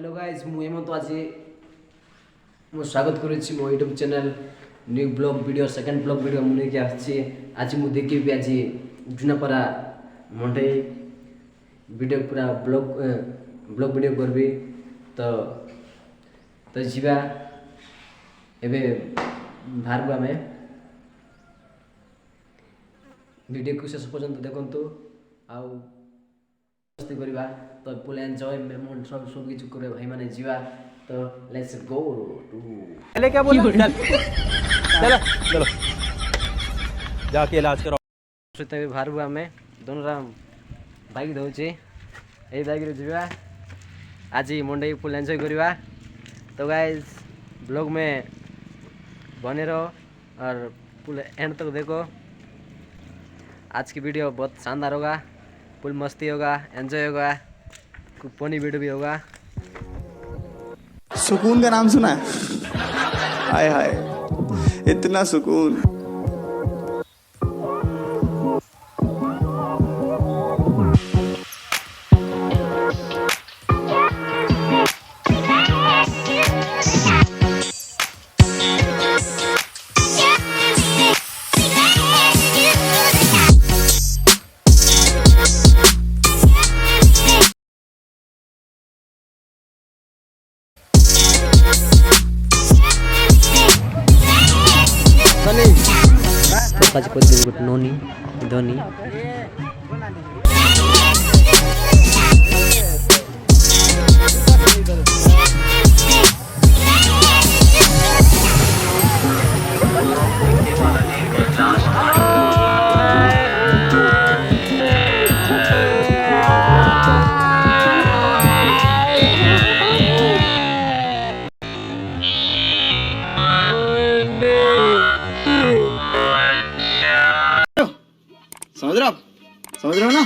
Hello guys मु हेमंत आज मु स्वागत करुच्ची मो YouTube channel new blog video second blog video मुझे क्या आज मुझे देखी आज जुनापरा मंडे वीडियो पूरा ब्लॉग वीडियो करबी तो जीवा एबे बाहर आम वीडियो को शेष पर्यंत देखु आउ मस्ती करवा तो फुल एंजॉय मेमोरी सब किछु करे भाई माने जीवा तो लेट्स गो टू पहले क्या बोला चलो चलो जाके इलाज करो सते बाहर आमे दोनों राम बाइक दउची ए बाइक रे जीवा आज मंडे फुल एंजॉय करवा तो गाइस ब्लॉग में बने रहो और फुल एंड तक देखो। आज की वीडियो बहुत शानदार होगा, फुल मस्ती होगा, एंजॉय होगा, फनी वीडियो भी होगा। सुकून का नाम सुना है? हाय हाय इतना सुकून। आज कुछ नोनी धोनी समझ रहे हो ना?